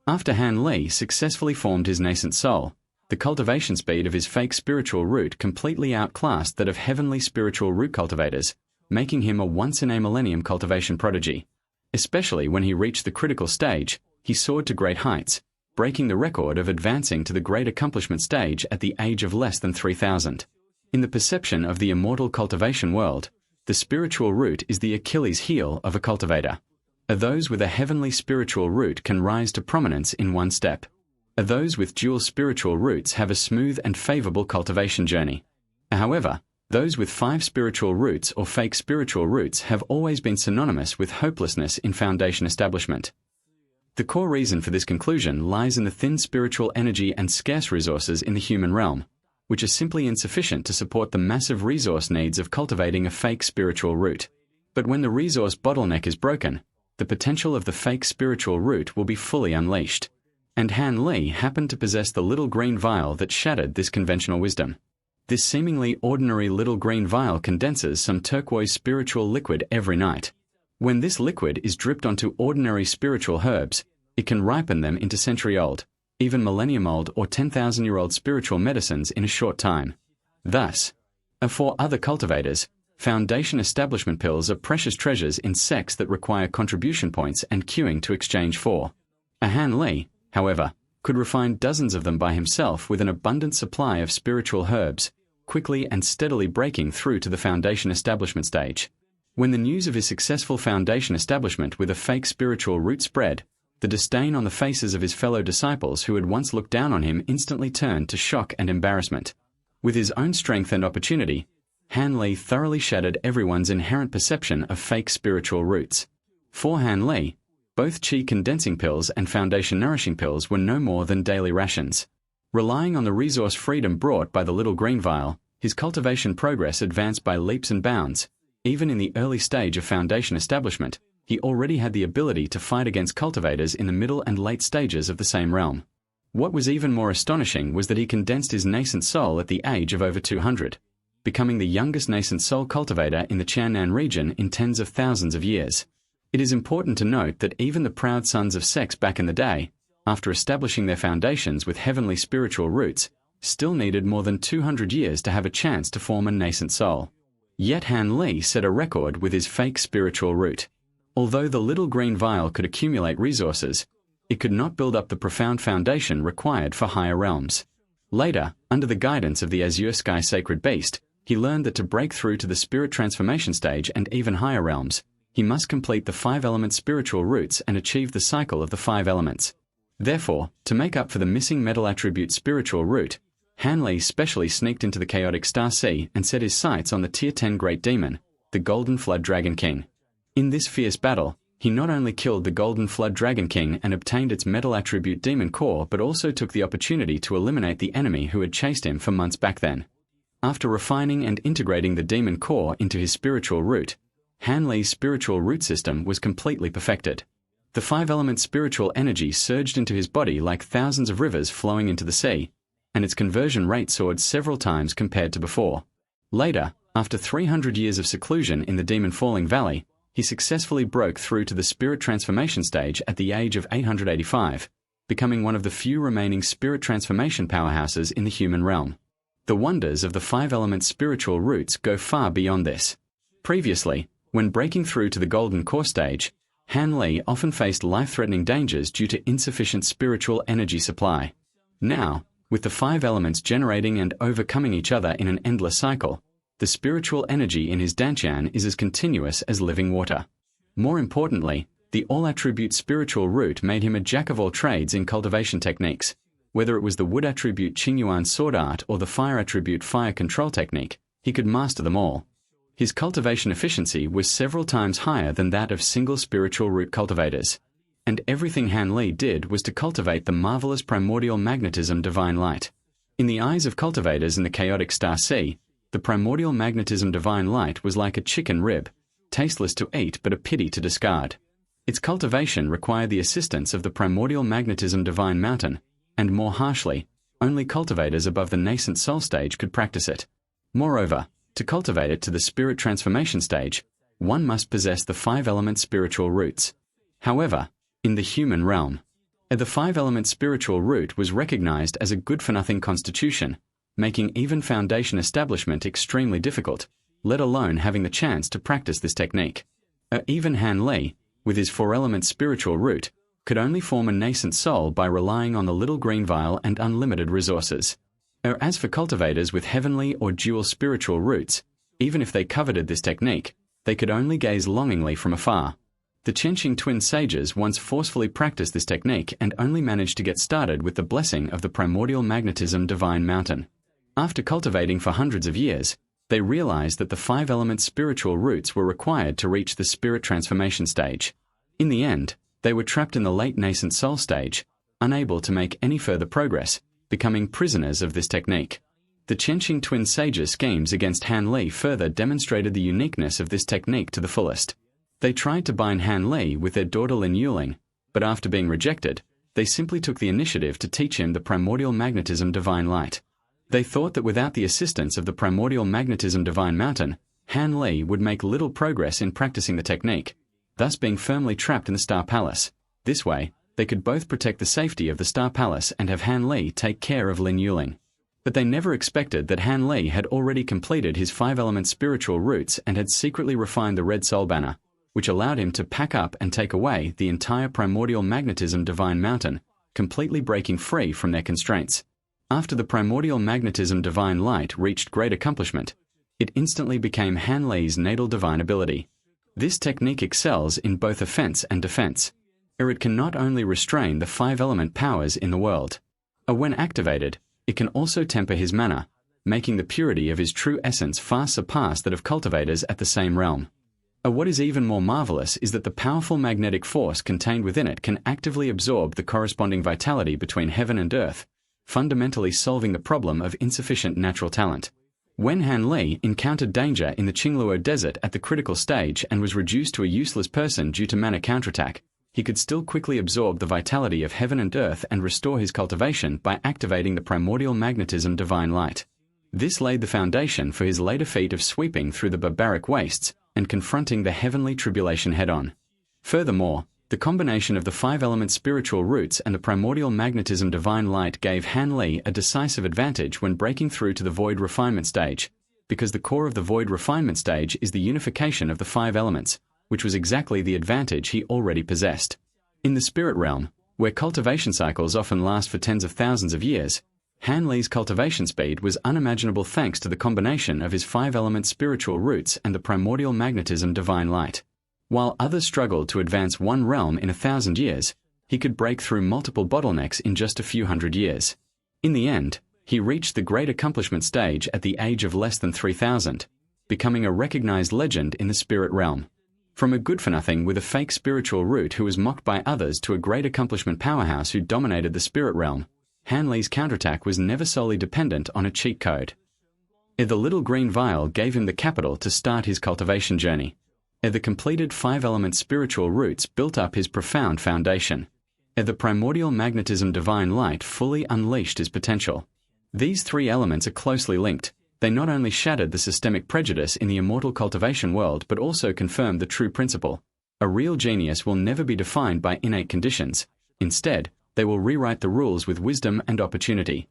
After Han Li successfully formed his nascent soul, the cultivation speed of his fake spiritual root completely outclassed that of heavenly spiritual root cultivators, making him a once-in-a-millennium cultivation prodigy. Especially when he reached the critical stage, he soared to great heights, breaking the record of advancing to the great accomplishment stage at the age of less than 3,000. In the perception of the immortal cultivation world, the spiritual root is the Achilles heel of a cultivator. Those with a heavenly spiritual root can rise to prominence in one step. Those with dual spiritual roots have a smooth and favorable cultivation journey. However, those with 5 spiritual roots or fake spiritual roots have always been synonymous with hopelessness in foundation establishment. The core reason for this conclusion lies in the thin spiritual energy and scarce resources in the human realm, which are simply insufficient to support the massive resource needs of cultivating a fake spiritual root. But when the resource bottleneck is broken, the potential of the fake spiritual root will be fully unleashed. And Han Li happened to possess the little green vial that shattered this conventional wisdom. This seemingly ordinary little green vial condenses some turquoise spiritual liquid every night. When this liquid is dripped onto ordinary spiritual herbs, it can ripen them into century-old, even millennium-old or 10,000-year-old spiritual medicines in a short time. Thus, for other cultivators, foundation establishment pills are precious treasures in sects that require contribution points and queuing to exchange for. Han Li, however, could refine dozens of them by himself with an abundant supply of spiritual herbs, quickly and steadily breaking through to the foundation establishment stage. When the news of his successful foundation establishment with a fake spiritual root spread, the disdain on the faces of his fellow disciples who had once looked down on him instantly turned to shock and embarrassment. With his own strength and opportunity, Han Li thoroughly shattered everyone's inherent perception of fake spiritual roots. For Han Li, both qi condensing pills and foundation nourishing pills were no more than daily rations. Relying on the resource freedom brought by the little green vial, his cultivation progress advanced by leaps and bounds. Even in the early stage of foundation establishment, he already had the ability to fight against cultivators in the middle and late stages of the same realm. What was even more astonishing was that he condensed his nascent soul at the age of over 200, becoming the youngest nascent soul cultivator in the Qiannan region in tens of thousands of years. It is important to note that even the proud sons of sects back in the day, after establishing their foundations with heavenly spiritual roots, still needed more than 200 years to have a chance to form a nascent soul. Yet Han Li set a record with his fake spiritual root. Although the little green vial could accumulate resources, it could not build up the profound foundation required for higher realms. Later, under the guidance of the Azure Sky Sacred Beast, he learned that to break through to the spirit transformation stage and even higher realms, he must complete the 5-element spiritual roots and achieve the cycle of the 5 elements. Therefore, to make up for the missing metal attribute spiritual root, Han Li specially sneaked into the chaotic Star Sea and set his sights on the Tier 10 Great Demon, the Golden Flood Dragon King. In this fierce battle, he not only killed the Golden Flood Dragon King and obtained its metal attribute demon core but also took the opportunity to eliminate the enemy who had chased him for months back then. After refining and integrating the demon core into his spiritual root, Han Li's spiritual root system was completely perfected. The 5-element spiritual energy surged into his body like thousands of rivers flowing into the sea, and its conversion rate soared several times compared to before. Later, after 300 years of seclusion in the Demon Falling Valley, he successfully broke through to the spirit transformation stage at the age of 885, becoming one of the few remaining spirit transformation powerhouses in the human realm. The wonders of the 5-element spiritual roots go far beyond this. Previously, when breaking through to the golden core stage, Han Li often faced life-threatening dangers due to insufficient spiritual energy supply. Now, with the 5 elements generating and overcoming each other in an endless cycle, the spiritual energy in his dantian is as continuous as living water. More importantly, the all-attribute spiritual root made him a jack-of-all-trades in cultivation techniques. Whether it was the wood attribute Qingyuan sword art or the fire attribute fire control technique, he could master them all. His cultivation efficiency was several times higher than that of single spiritual root cultivators. And everything Han Li did was to cultivate the marvelous primordial magnetism divine light. In the eyes of cultivators in the chaotic Star Sea, the primordial magnetism divine light was like a chicken rib, tasteless to eat but a pity to discard. Its cultivation required the assistance of the primordial magnetism divine mountain, and more harshly, only cultivators above the nascent soul stage could practice it. Moreover, to cultivate it to the spirit transformation stage, one must possess the 5-element spiritual roots. However, in the human realm, The five-element spiritual root was recognized as a good-for-nothing constitution, making even foundation establishment extremely difficult, let alone having the chance to practice this technique. Even Han Li, with his four-element spiritual root, could only form a nascent soul by relying on the little green vial and unlimited resources. As for cultivators with heavenly or dual spiritual roots, even if they coveted this technique, they could only gaze longingly from afar. The Xianxia twin sages once forcefully practiced this technique and only managed to get started with the blessing of the primordial magnetism divine mountain. After cultivating for hundreds of years, they realized that the five-element spiritual roots were required to reach the spirit transformation stage. In the end, they were trapped in the late nascent soul stage, unable to make any further progress, becoming prisoners of this technique. The Xianxia twin sages' schemes against Han Li further demonstrated the uniqueness of this technique to the fullest. They tried to bind Han Li with their daughter Lin Yuling, but after being rejected, they simply took the initiative to teach him the primordial magnetism divine light. They thought that without the assistance of the primordial magnetism divine mountain, Han Li would make little progress in practicing the technique, thus being firmly trapped in the Star Palace. This way, they could both protect the safety of the Star Palace and have Han Li take care of Lin Yuling. But they never expected that Han Li had already completed his five-element spiritual roots and had secretly refined the Red Soul Banner, which allowed him to pack up and take away the entire primordial magnetism divine mountain, completely breaking free from their constraints. After the primordial magnetism divine light reached great accomplishment, it instantly became Han Li's natal divine ability. This technique excels in both offense and defense. It can not only restrain the five-element powers in the world. When activated, it can also temper his mana, making the purity of his true essence far surpass that of cultivators at the same realm. What is even more marvelous is that the powerful magnetic force contained within it can actively absorb the corresponding vitality between heaven and earth, fundamentally solving the problem of insufficient natural talent. When Han Li encountered danger in the Qingluo Desert at the critical stage and was reduced to a useless person due to mana counterattack, he could still quickly absorb the vitality of heaven and earth and restore his cultivation by activating the primordial magnetism divine light. This laid the foundation for his later feat of sweeping through the barbaric wastes and confronting the heavenly tribulation head-on. Furthermore, the combination of the five-element spiritual roots and the primordial magnetism divine light gave Han Li a decisive advantage when breaking through to the void refinement stage, because the core of the void refinement stage is the unification of the five elements, which was exactly the advantage he already possessed. In the spirit realm, where cultivation cycles often last for tens of thousands of years, Han Li's cultivation speed was unimaginable thanks to the combination of his five-element spiritual roots and the primordial magnetism divine light. While others struggled to advance one realm in 1,000 years, he could break through multiple bottlenecks in just a few hundred years. In the end, he reached the great accomplishment stage at the age of less than 3,000, becoming a recognized legend in the spirit realm. From a good-for-nothing with a fake spiritual root who was mocked by others to a great accomplishment powerhouse who dominated the spirit realm, Han Li's counterattack was never solely dependent on a cheat code. The little green vial gave him the capital to start his cultivation journey. The completed five-element spiritual roots built up his profound foundation. The primordial magnetism divine light fully unleashed his potential. These three elements are closely linked. They not only shattered the systemic prejudice in the immortal cultivation world but also confirmed the true principle. A real genius will never be defined by innate conditions. Instead, they will rewrite the rules with wisdom and opportunity.